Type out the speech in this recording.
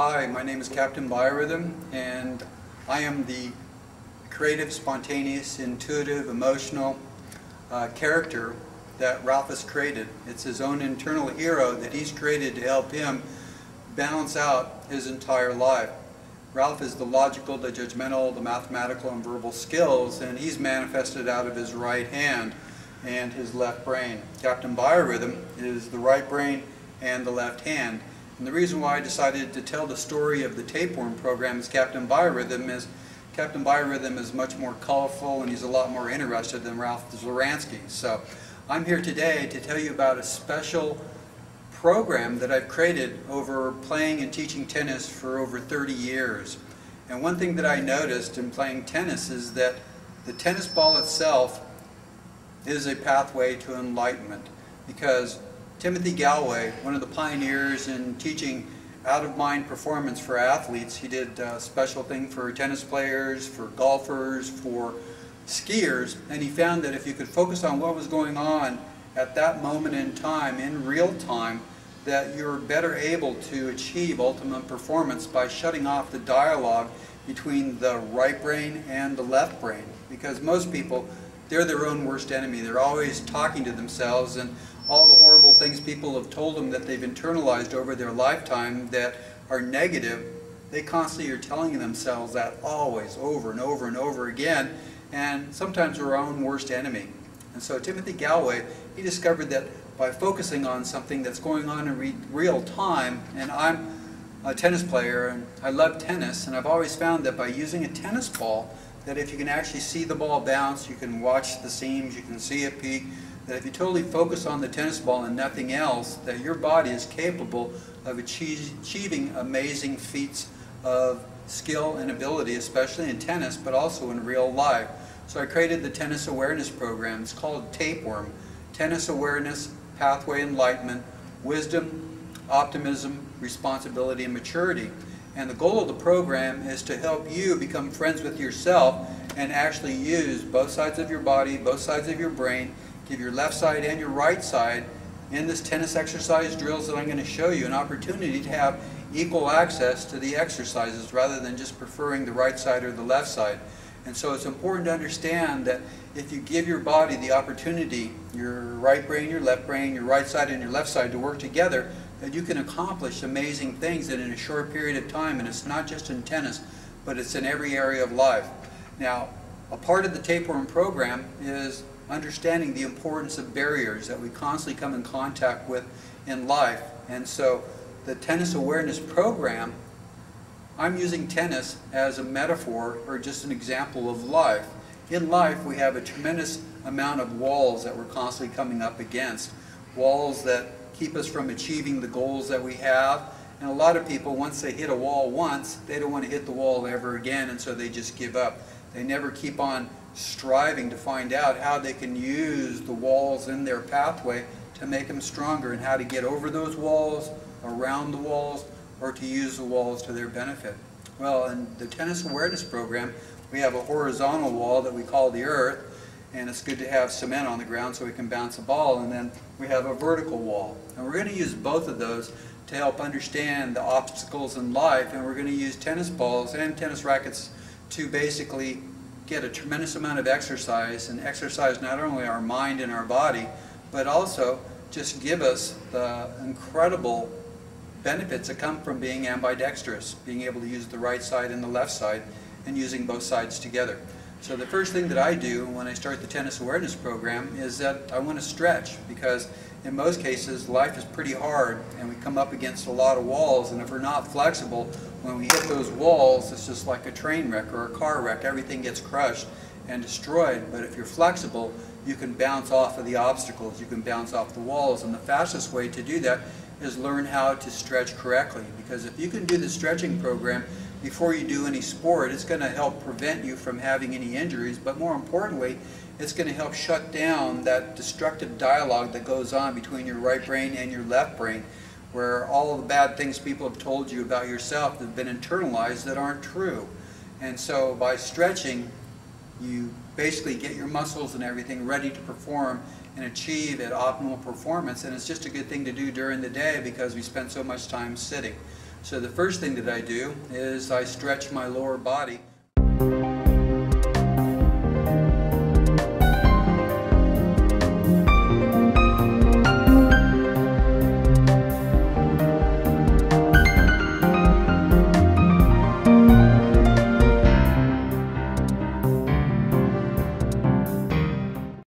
Hi, my name is Captain Biorhythm, and I am the creative, spontaneous, intuitive, emotional character that Ralph has created. It's his own internal hero that he's created to help him balance out his entire life. Ralph is the logical, the judgmental, the mathematical, and verbal skills, and he's manifested out of his right hand and his left brain. Captain Biorhythm is the right brain and the left hand. And the reason why I decided to tell the story of the TAPEWORM program as Captain Biorhythm is much more colorful, and he's a lot more interested than Ralph Zuranski. So I'm here today to tell you about a special program that I've created over playing and teaching tennis for over 30 years. And one thing that I noticed in playing tennis is that the tennis ball itself is a pathway to enlightenment, because Timothy Gallwey, one of the pioneers in teaching out-of-mind performance for athletes, he did a special thing for tennis players, for golfers, for skiers, and he found that if you could focus on what was going on at that moment in time, in real time, that you're better able to achieve ultimate performance by shutting off the dialogue between the right brain and the left brain. Because most people, they're their own worst enemy. They're always talking to themselves, and all the horrible things people have told them that they've internalized over their lifetime that are negative, they constantly are telling themselves that always, over and over and over again, and sometimes we're our own worst enemy. And so Timothy Gallwey, he discovered that by focusing on something that's going on in real time, and I'm a tennis player and I love tennis, and I've always found that by using a tennis ball, that if you can actually see the ball bounce, you can watch the seams, you can see it peak, that if you totally focus on the tennis ball and nothing else, that your body is capable of achieving amazing feats of skill and ability, especially in tennis, but also in real life. So I created the Tennis Awareness Program. It's called TAPEWORM, Tennis Awareness, Pathway Enlightenment, Wisdom, Optimism, Responsibility, and Maturity. And the goal of the program is to help you become friends with yourself and actually use both sides of your body, both sides of your brain, give your left side and your right side in this tennis exercise drills that I'm going to show you an opportunity to have equal access to the exercises rather than just preferring the right side or the left side. And so it's important to understand that if you give your body the opportunity, your right brain, your left brain, your right side and your left side to work together, that you can accomplish amazing things in a short period of time. And it's not just in tennis, but it's in every area of life. Now, a part of the TAPEWORM program is understanding the importance of barriers that we constantly come in contact with in life. And so the Tennis Awareness Program, I'm using tennis as a metaphor or just an example of life. In life, we have a tremendous amount of walls that we're constantly coming up against. Walls that keep us from achieving the goals that we have. And a lot of people, once they hit a wall once, they don't want to hit the wall ever again, and so they just give up. They never keep on striving to find out how they can use the walls in their pathway to make them stronger, and how to get over those walls, around the walls, or to use the walls to their benefit. Well, in the Tennis Awareness Program, we have a horizontal wall that we call the earth, and it's good to have cement on the ground so we can bounce a ball, and then we have a vertical wall. And we're going to use both of those to help understand the obstacles in life, and we're going to use tennis balls and tennis rackets to basically get a tremendous amount of exercise, and exercise not only our mind and our body, but also just give us the incredible benefits that come from being ambidextrous, being able to use the right side and the left side, and using both sides together. So the first thing that I do when I start the Tennis Awareness Program is that I want to stretch, because in most cases life is pretty hard and we come up against a lot of walls, and if we're not flexible, when we hit those walls, it's just like a train wreck or a car wreck. Everything gets crushed and destroyed. But if you're flexible, you can bounce off of the obstacles, you can bounce off the walls, and the fastest way to do that is learn how to stretch correctly. Because if you can do the stretching program before you do any sport, it's going to help prevent you from having any injuries, but more importantly, it's going to help shut down that destructive dialogue that goes on between your right brain and your left brain, where all of the bad things people have told you about yourself have been internalized that aren't true. And so by stretching, you basically get your muscles and everything ready to perform and achieve at optimal performance. And it's just a good thing to do during the day because we spend so much time sitting. So the first thing that I do is I stretch my lower body.